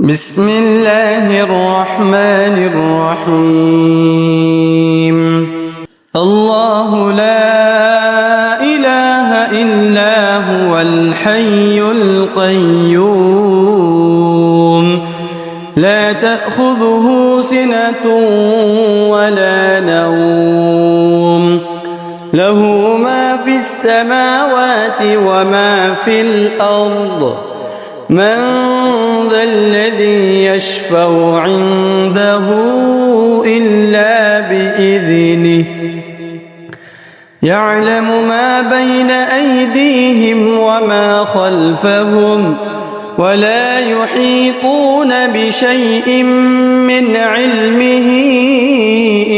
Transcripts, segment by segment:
بسم الله الرحمن الرحيم. الله لا إله إلا هو الحي القيوم لا تأخذه سنة ولا نوم له ما في السماوات وما في الأرض من ذا الذي يشفع عنده إلا بإذنه يعلم ما بين أيديهم وما خلفهم ولا يحيطون بشيء من علمه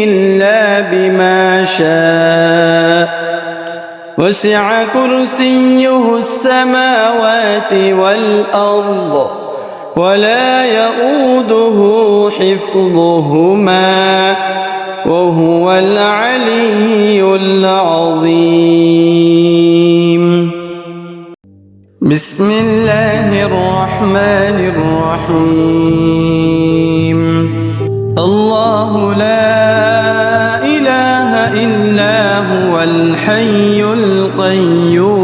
إلا بما شاء وسع كرسيه السماوات والأرض ولا يؤوده حفظهما وهو العلي العظيم. بسم الله الرحمن الرحيم. الله لا إله إلا هو الحي القيوم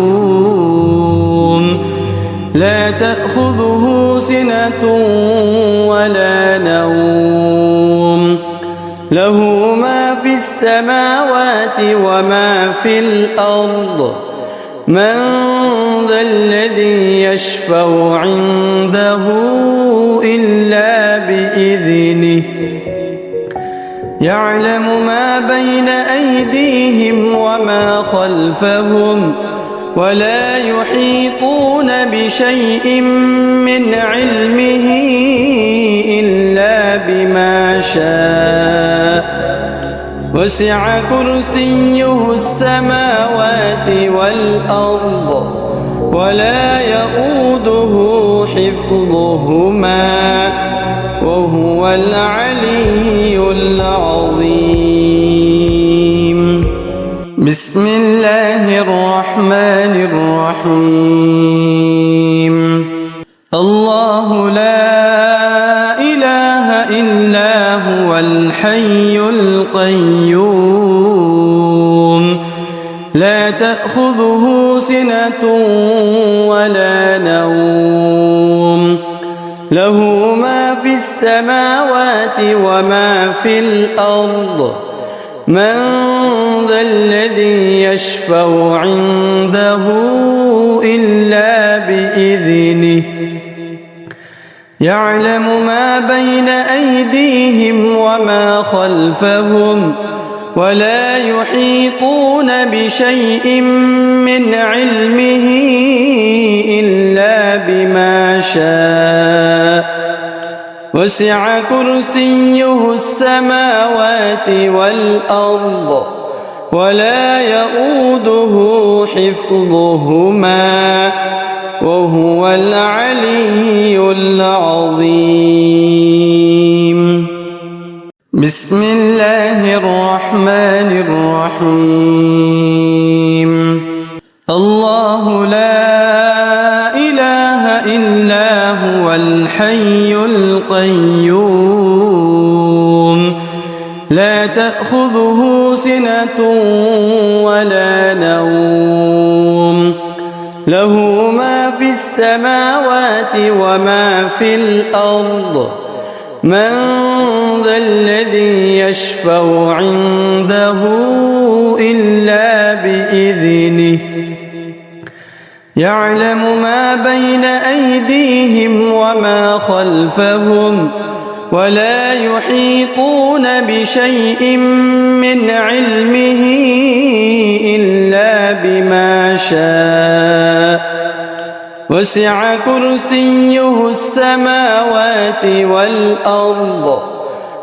لا تأخذه سنة ولا نوم له ما في السماوات وما في الأرض من ذا الذي يشفع عنده إلا بإذنه يعلم ما بين أيديهم وما خلفهم ولا يحيطون بشيء من علمه إلا بما شاء وسع كرسيه السماوات والأرض ولا يؤوده حفظهما وهو العلي العظيم. بسم الله الرحمن الرحيم. الله لا إله إلا هو الحي القيوم لا تأخذه سنة ولا نوم له ما في السماوات وما في الأرض من ذا الذي يشفع عنده إلا بإذنه يعلم ما بين أيديهم وما خلفهم ولا يحيطون بشيء من علمه إلا بما شاء وسع كرسيه السماوات والأرض ولا يؤوده حفظهما وهو العلي العظيم. بسم الله الرحمن الرحيم. الله لا إله إلا هو الحي القيوم لا تأخذه سنة ولا نوم له ما في السماوات وما في الأرض من ذا الذي يشفع عنده إلا بإذنه يعلم ما بين أيديهم وما خلفهم ولا يحيطون بشيء من علمه إلا بما شاء وسع كرسيه السماوات والأرض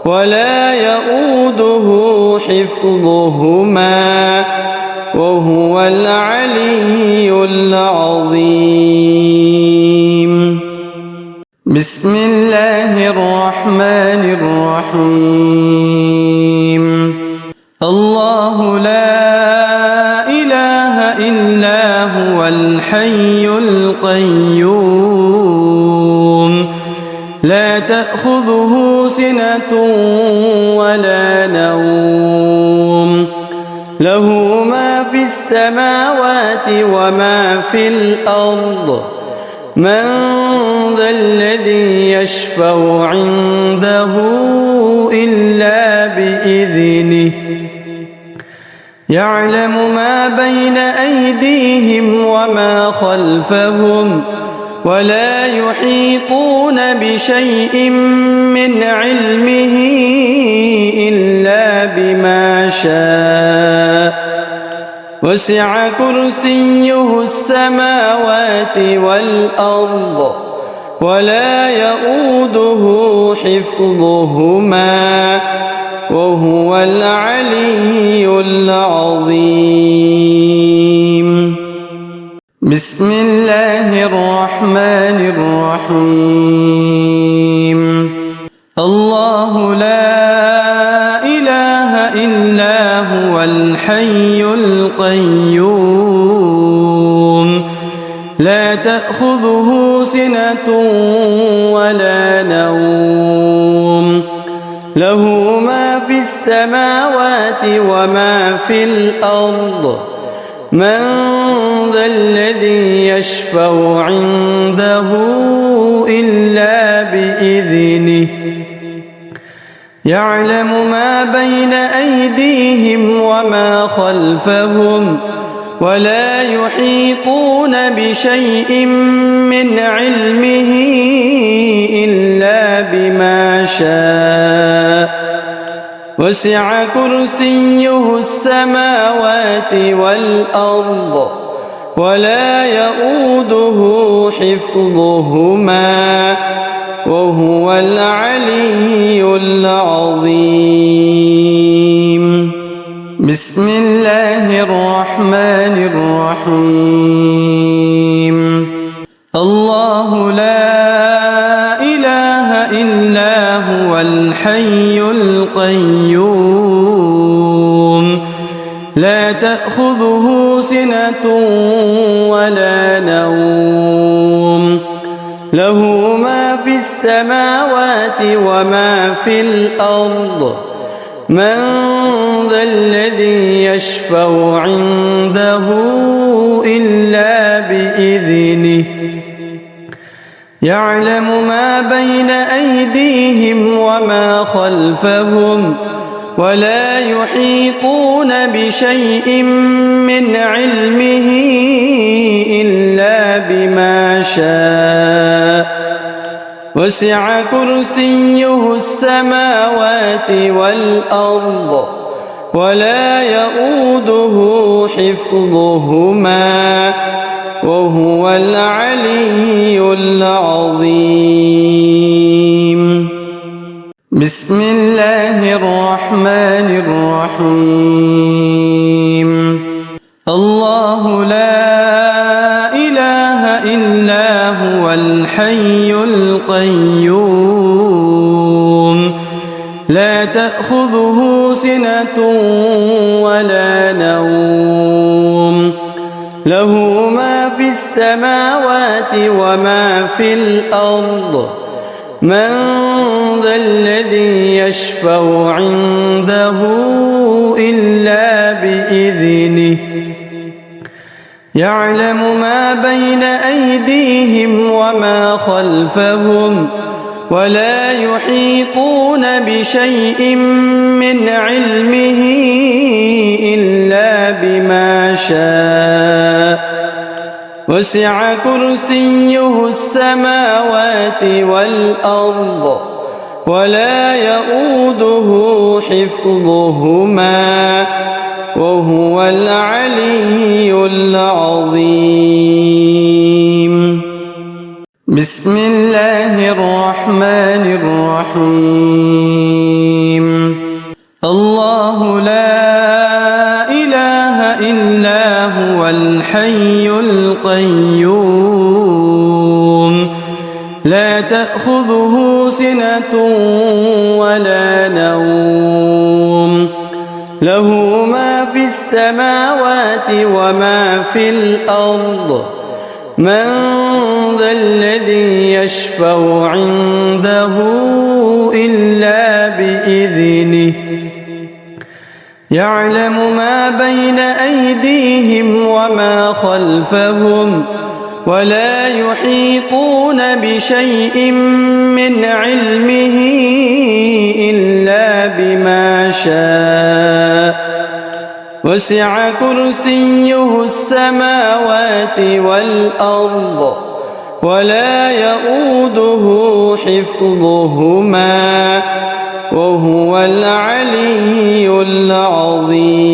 ولا يؤوده حفظهما وهو العلي العظيم. بسم الله الرحمن الرحيم. الله لا إله إلا هو الحي القيوم لا لا تأخذه سنة ولا نوم له ما في السماوات وما في الأرض من ذا الذي يشفع عنده إلا بإذنه يعلم ما بين أيديهم وما خلفهم ولا يحيطون بشيء من علمه إلا بما شاء وسع كرسيه السماوات والأرض ولا يؤوده حفظهما وهو العلي العظيم. بسم الله الرحمن الرحيم. الله لا إله إلا هو الحي القيوم لا تأخذه سنة ولا نوم له ما في السماوات وما في الأرض من ذا الذي يشفع عنده إلا بإذنه يعلم ما بين أيديهم وما خلفهم ولا يحيطون بشيء من علمه إلا بما شاء وسع كرسيه السماوات والأرض ولا يؤوده حفظهما وهو العلي العظيم. بسم الله الرحمن الرحيم. الله لا إله إلا هو الحي القيوم لا تأخذه سنة ولا نوم له ما في السماوات وما في الأرض من ذا الذي يشفع عنده إلا بإذنه يعلم ما بين أيديهم وما خلفهم ولا يحيطون بشيء من علمه إلا بما شاء وسع كرسيه السماوات والأرض ولا يؤوده حفظهما وهو العلي العظيم. بسم الله الرحمن الرحيم. الله لا إله إلا هو الحي القيوم لا تأخذه سنة ولا نوم له ما في السماوات وما في الأرض من ذا الذي يشفع عنده إلا بإذنه يعلم ما بين أيديهم وما خلفهم ولا يحيطون بشيء من علمه إلا بما شاء وسع كرسيه السماوات والأرض ولا يؤوده حفظهما وهو العلي العظيم. بسم الله الرحمن الرحيم. الله لا إله إلا هو الحي القيوم لا تأخذه سنة ولا نوم له ما في السماوات وما في الأرض من ذا الذي يشفع عنده إلا بإذنه يعلم ما بين أيديهم وما خلفهم ولا يحيطون بشيء من علمه إلا بما شاء وسع كرسيه السماوات والأرض ولا يؤوده حفظهما وهو العلي العظيم.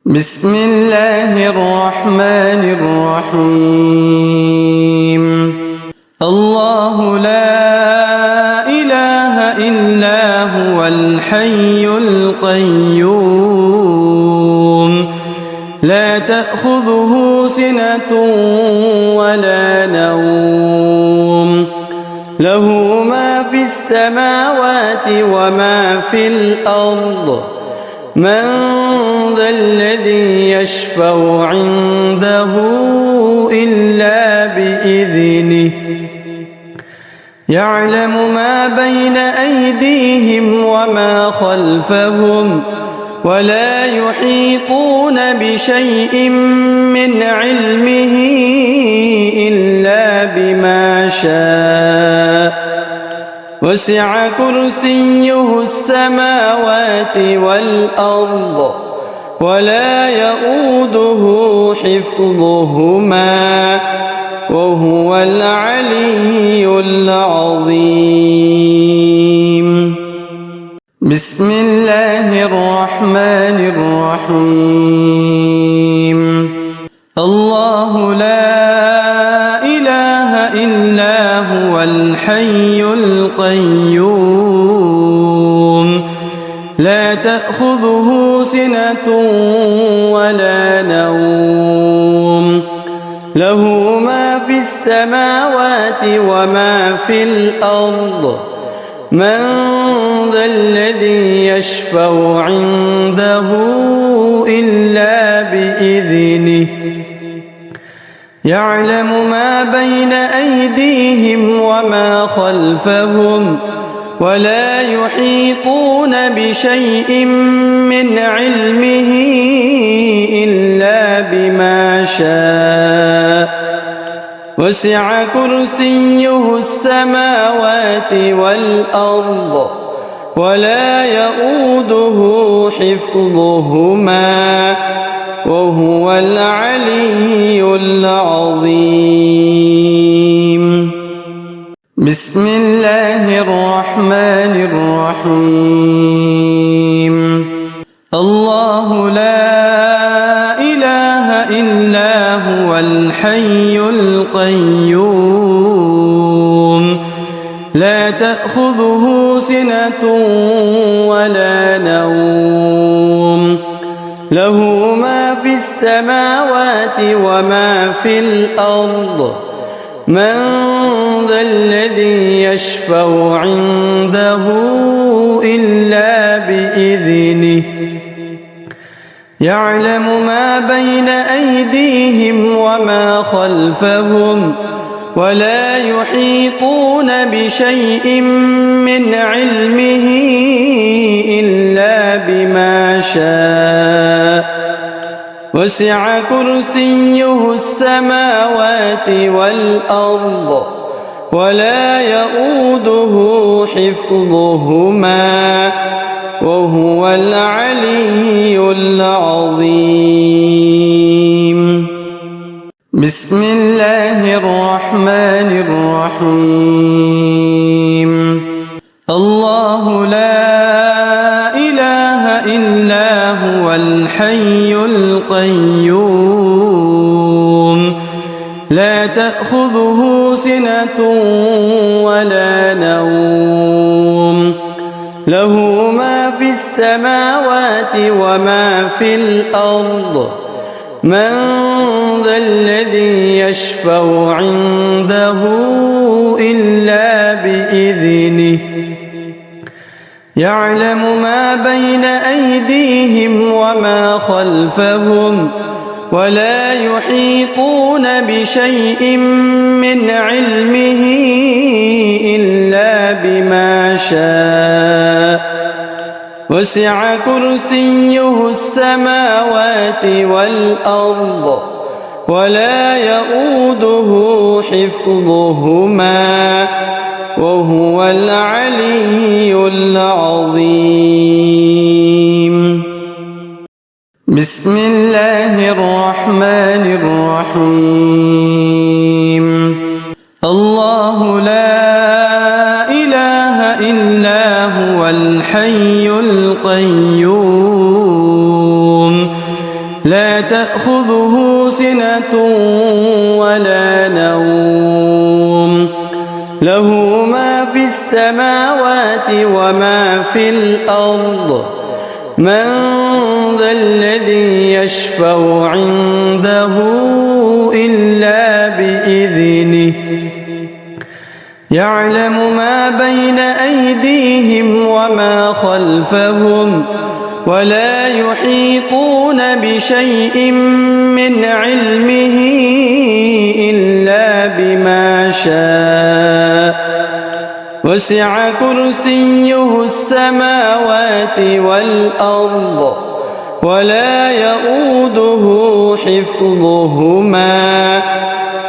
بسم الله الرحمن الرحيم. الله لا إله إلا هو الحي القيوم لا تأخذه سنة ولا نوم له ما في السماوات وما في الأرض من ذا الذي يشفع عنده إلا بإذنه يعلم ما بين أيديهم وما خلفهم ولا يحيطون بشيء من علمه إلا بما شاء وسع كرسيه السماوات والأرض ولا يؤوده حفظهما وهو العلي العظيم. بسم الله الرحمن الرحيم. الله لا إله إلا هو الحي القيوم لا تأخذه سنة ولا نوم له ما في السماوات وما في الأرض من ذا الذي يشفع عنده إلا بإذنه يعلم ما بين أيديهم وما خلفهم ولا يحيطون بشيء من علمه إلا بما شاء وسع كرسيه السماوات والأرض ولا يؤوده حفظهما وهو العلي العظيم. بسم الله الرحمن الرحيم. الله لا إله إلا هو الحي القيوم لا تأخذه سنة ولا نوم له ما في السماوات وما في الأرض من ذا الذي يشفع عنده إلا بإذنه يعلم ما بين أيديهم وما خلفهم ولا يحيطون بشيء من علمه إلا بما شاء وسع كرسيه السماوات والأرض ولا يؤوده حفظهما وهو العلي العظيم. بسم الله الرحمن الرحيم. الله لا إله إلا هو الحي القيوم لا تأخذه سنة ولا نوم له ما في السماوات وما في الأرض من ذا الذي يشفع عنده إلا بإذنه يعلم ما بين أيديهم وما خلفهم ولا يحيطون بشيء من علمه إلا بما شاء وسع كرسيه السماوات والأرض ولا يؤوده حفظهما وهو العلي العظيم. بسم الله الرحمن الرحيم. الله لا إله إلا هو الحي القيوم لا تأخذه سنة ولا نوم له ما في السماوات وما في الأرض من ذا الذي يشفع عنده إلا بإذنه يعلم ما بين أيديهم وما خلفهم ولا يحيطون بشيء من علمه إلا بما شاء وسع كرسيه السماوات والأرض ولا يؤوده حفظهما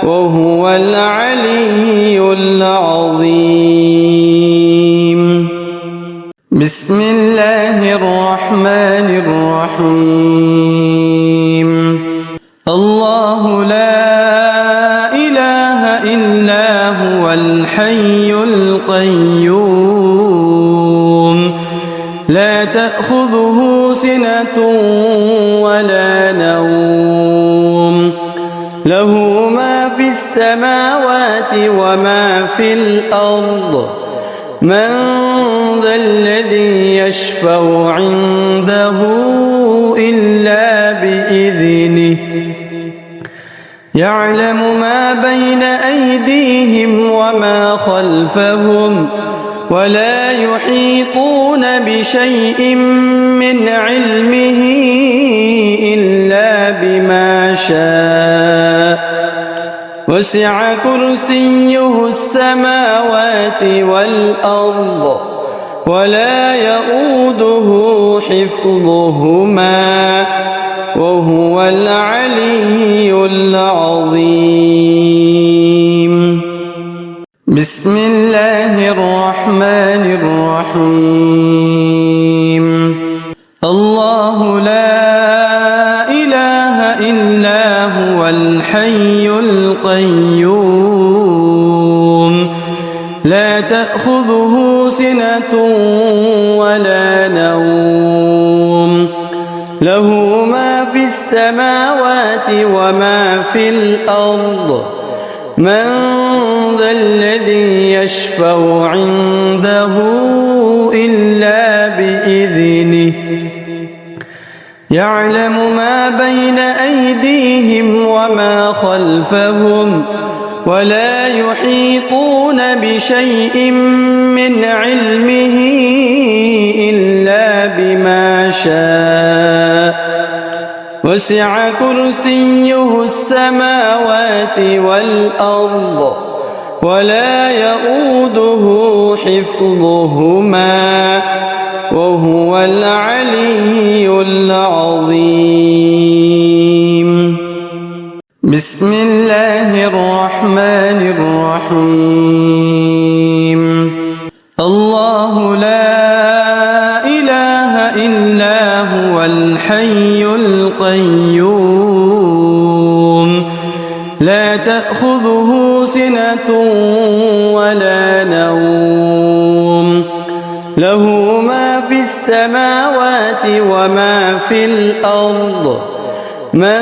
وهو العلي العظيم. بسم الله الرحمن الرحيم. الله لا إله إلا هو الحي القيوم لا تأخذه سنة ولا نوم له ما في السماوات وما في الأرض من ذا الذي يشفع عنده إلا بإذنه يعلم ما بين أيديهم وما خلفهم ولا يحيطون بشيء من علمه إلا بما شاء وسع كرسيه السماوات والأرض ولا يؤوده حفظهما وهو العلي العظيم. بسم الله الرحمن الرحيم. الله لا إله إلا هو الحي القيوم لا تأخذه سنة ولا نوم له ما في السماوات وما في الأرض من ذا الذي يشفع عنده إلا بإذنه يعلم ما بين أيديهم وما خلفهم ولا يحيطون بشيء من علمه إلا بما شاء وسع كرسيه السماوات والأرض ولا يؤوده حفظهما وهو العلي العظيم. بسم الله الرحمن الرحيم. الله لا إله إلا هو الحي القيوم لا تأخذه سنة ولا نوم له ما في السماوات وما في الأرض من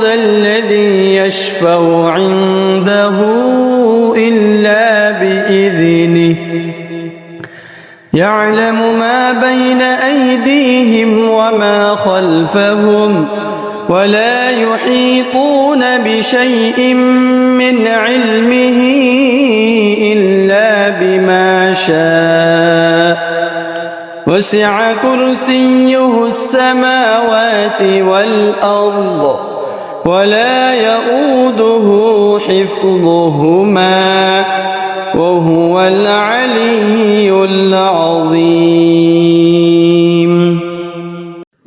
ذا الذي يشفع عنده إلا بإذنه يعلم ما بين أيديهم وما خلفهم ولا يحيطون بشيء من علمه إلا بما شاء وسع كرسيه السماوات والأرض ولا يؤوده حفظهما وهو العلي العظيم.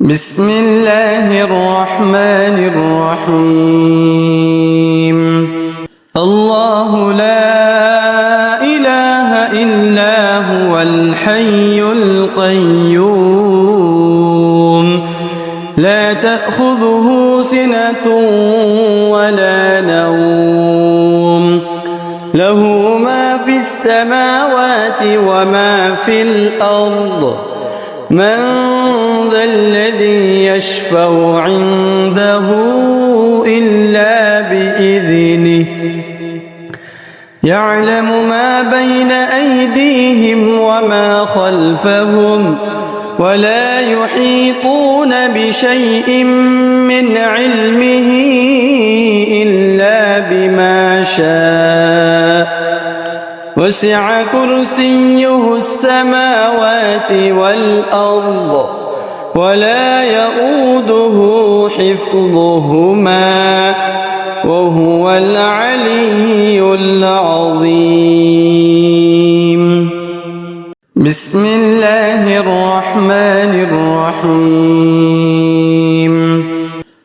بسم الله الرحمن الرحيم. الله لا إله إلا هو الحي القيوم لا تأخذه سنة ولا نوم له ما في السماوات وما في الأرض من ذا الذي يشفع عنده إلا بإذنه يعلم ما بين أيديهم وما خلفهم ولا يحيطون بشيء من علمه إلا بما شاء وسع كرسيه السماوات والأرض ولا يؤوده حفظهما وهو العلي العظيم. بسم الله الرحمن الرحيم.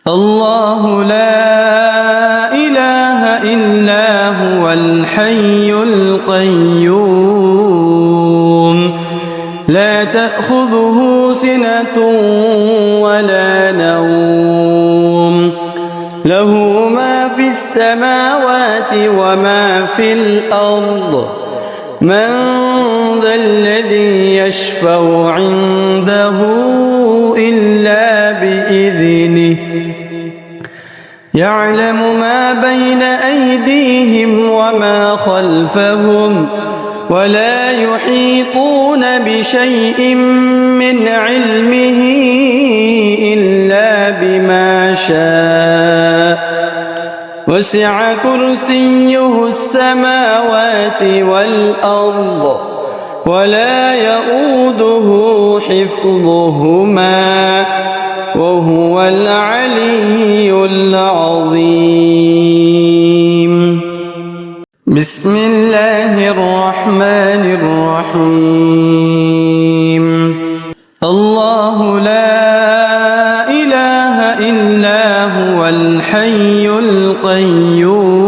الله لا إله إلا هو الحي القيوم لا تأخذه سنة ولا نوم له ما في السماوات وما في الأرض من ذا الذي يشفع عنده إلا بإذنه يعلم ما بين أيديهم وما خلفهم ولا يحيطون بشيء من علمه إلا بما شاء وسع كرسيه السماوات والأرض ولا يؤوده حفظهما وهو العلي العظيم. بسم الله الرحمن الرحيم. الله لا إله إلا هو الحي القيوم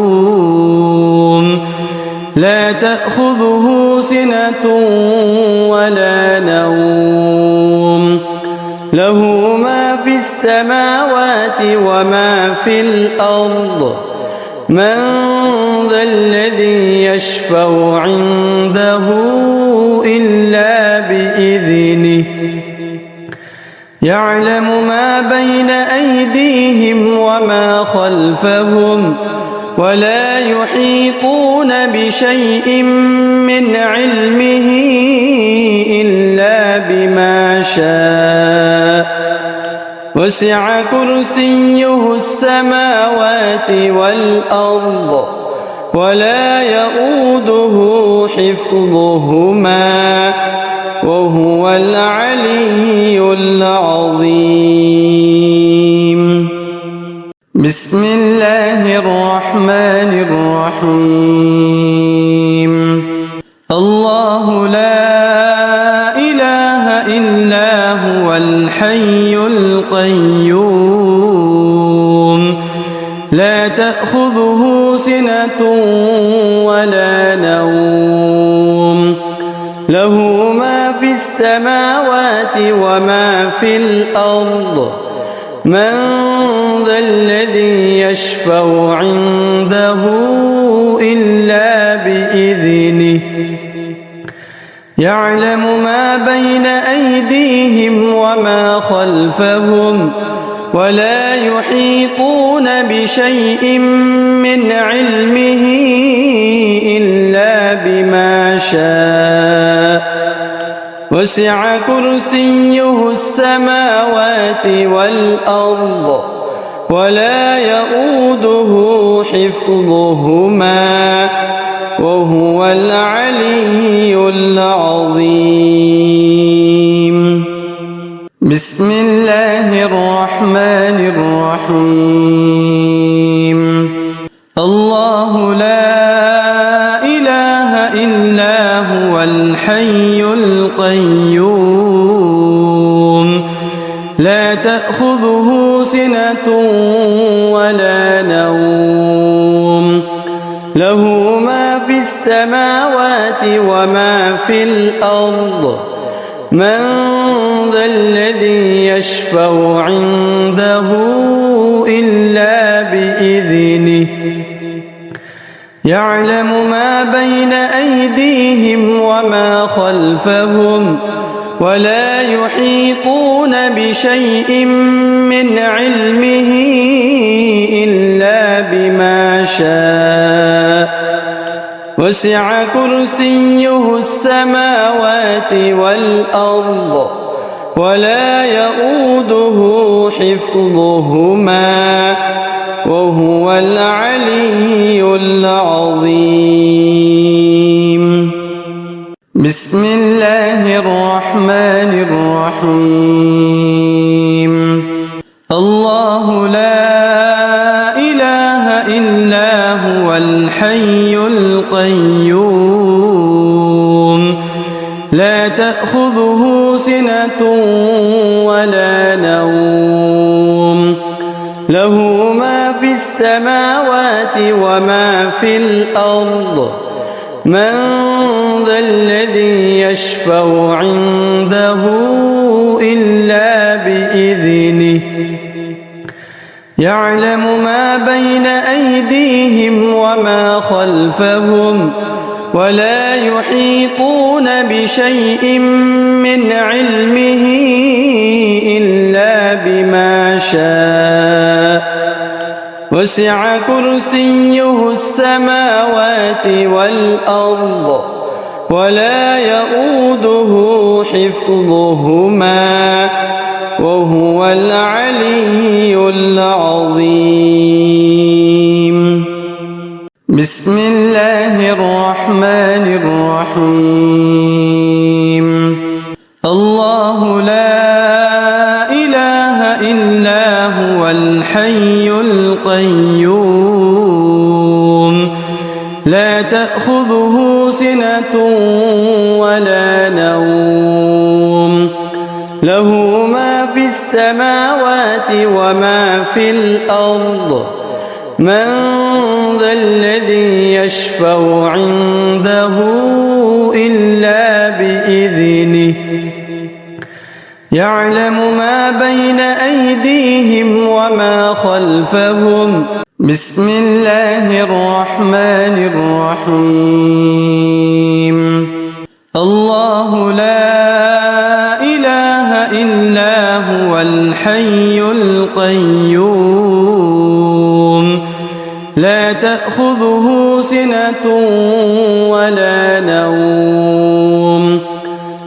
لا تأخذه سنة ولا نوم له ما في السماوات وما في الأرض من ذا الذي يشفع عنده إلا بإذنه يعلم ما بين أيديهم وما خلفهم ولا يحيطون بشيء من علمه إلا بما شاء وسع كرسيه السماوات والأرض ولا يؤوده حفظهما وهو العلي العظيم. بسم الله الرحمن الرحيم. الله لا إله إلا هو الحي القيوم لا تأخذه سنة ولا نوم له ما في السماوات وما في الأرض من ذا الذي يشفع عنده إلا بإذنه يعلم ما بين أيديهم وما خلفهم ولا يحيطون بشيء من علمه إلا بما شاء وسع كرسيه السماوات والأرض ولا يؤوده حفظهما وهو العلي العظيم. بسم الله الرحمن الرحيم. الحي القيوم لا تأخذه سنة ولا نوم له ما في السماوات وما في الأرض من ذا الذي يشفع عنده إلا بإذنه يعلم ما بين أيديهم وما خلفهم ولا يحيطون بشيء من علمه إلا بما شاء وسع كرسيه السماوات والأرض ولا يؤوده حفظهما وهو العلي العظيم بسم الله الرحمن الرحيم الله لا إله إلا هو الحي القيوم لا تأخذه سنة ولا نوم له ما في السماوات وما في الأرض من ذا الذي يشفع عنده إلا بإذنه يعلم ما بين أيديهم وما خلفهم ولا يحيطون بشيء من علمه إلا بما شاء وسع كرسيه السماوات والأرض ولا يؤوده حفظهما وهو العلي العظيم بسم الله الرحمن الرحيم الله لا إله إلا هو الحي القيوم لا تأخذه سنة ولا نوم له ما في السماوات وما في الأرض من ذا الذي يشفع عنده إلا بإذنه يعلم ما بين أيديهم وما خلفهم بسم الله الرحمن الرحيم الله لا إله إلا هو الحي القيوم لا تأخذه سنة ولا نوم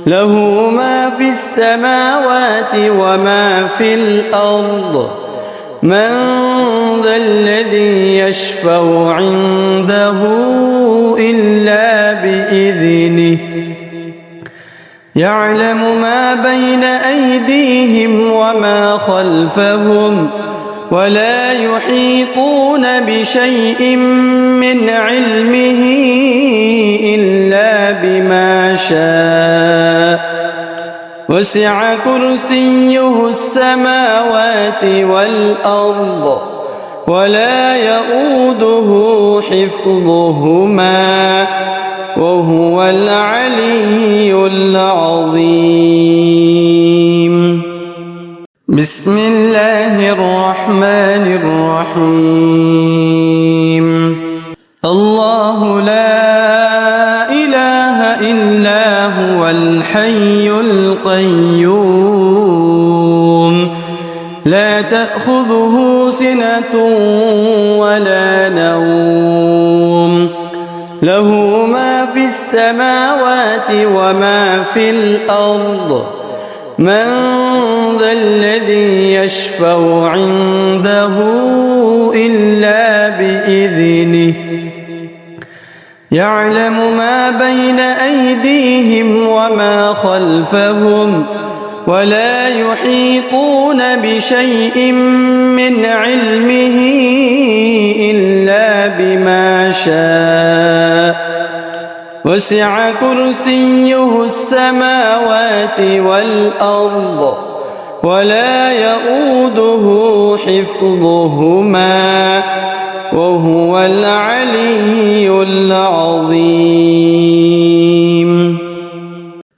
له ما في السماوات وما في الأرض من ذا الذي يشفع عنده إلا بإذنه يعلم ما بين أيديهم وما خلفهم ولا يحيطون بشيء من علمه إلا بما شاء وسع كرسيه السماوات والأرض ولا يؤوده حفظهما وهو العلي العظيم بسم الله الرحمن الرحيم الله لا إله إلا هو الحي القيوم لا تأخذه سنة ولا نوم له ما في السماوات وما في الأرض من ذا الذي يشفع عنده إلا بإذنه يعلم ما بين أيديهم وما خلفهم ولا يحيطون بشيء من علمه إلا بما شاء وسع كرسيه السماوات والأرض ولا يؤوده حفظهما وهو العلي العظيم.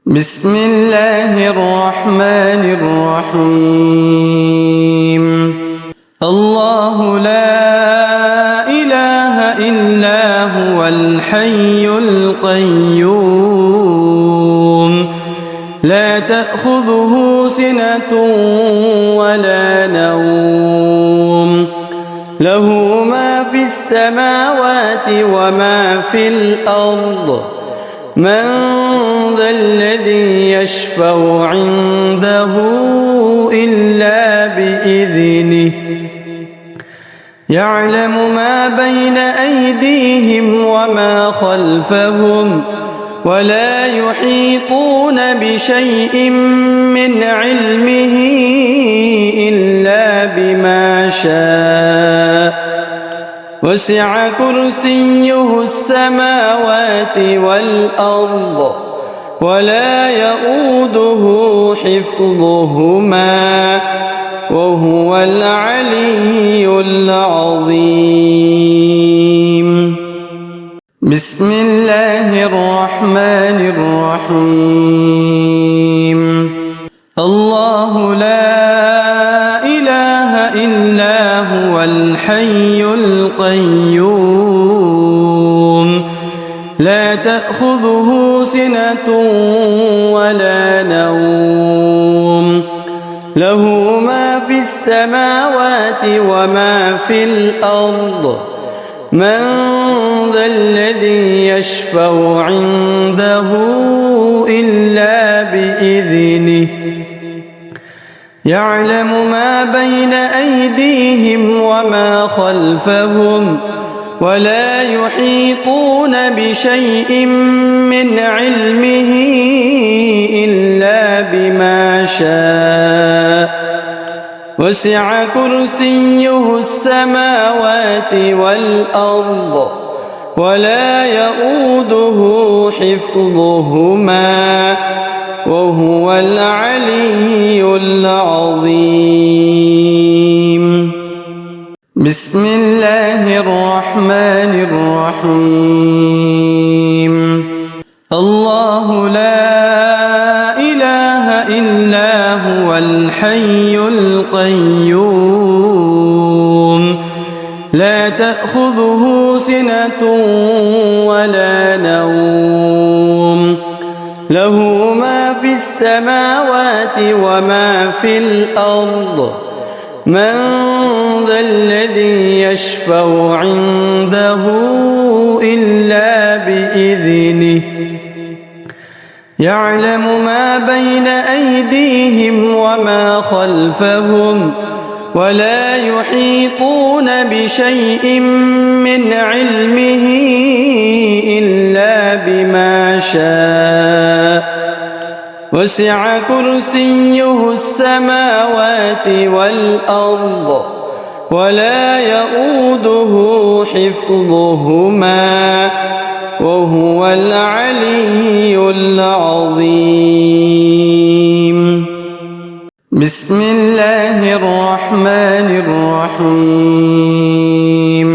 بسم الله الرحمن الرحيم. الله لا إله إلا هو الحي القيوم لا تأخذه سنة ولا نوم له ما في السماوات وما في الأرض من ذا الذي يشفع عنده إلا بإذنه يعلم ما بين أيديهم وما خلفهم ولا يحيطون بشيء من علمه إلا بما شاء وسع كرسيه السماوات والأرض ولا يؤوده حفظهما وهو العلي العظيم. بسم الله الرحمن الرحيم. الله لا إله إلا هو الحي القيوم لا تأخذه سنة ولا نوم له ما في السماوات وما في الأرض من ذا الذي يشفع عنده إلا بإذنه يعلم ما بين أيديهم وما خلفهم ولا يحيطون بشيء من علمه إلا بما شاء وسع كرسيه السماوات والأرض ولا يؤوده حفظهما وهو العلي العظيم. بسم الله الرحمن الرحيم. الله لا إله إلا هو الحي القيوم لا تأخذه سنة ولا نوم له ما في السماوات وما في الأرض من ذا الذي يشفع عنده إلا بإذنه يعلم ما بين أيديهم وما خلفهم ولا يحيطون بشيء من علمه إلا بما شاء وسع كرسيه السماوات والأرض ولا يؤوده حفظهما وهو العلي العظيم. بسم الله الرحمن الرحيم.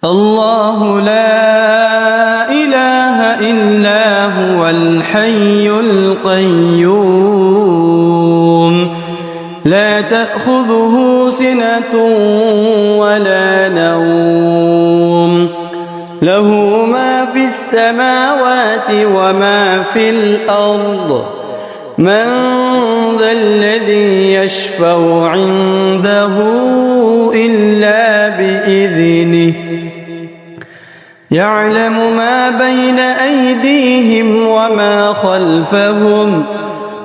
الله لا إله إلا هو الحي القيوم لا تأخذه سنة ولا نوم له ما في السماوات وما في الأرض من ذا الذي يشفع عنده إلا بإذنه يعلم ما بين أيديهم وما خلفهم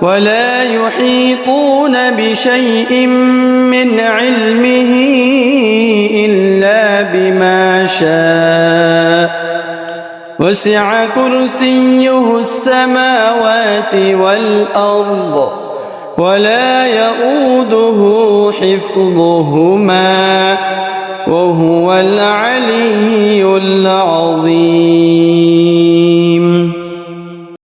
ولا يحيطون بشيء من علمه إلا بما شاء وسع كرسيه السماوات والأرض ولا يؤوده حفظهما وهو العلي العظيم.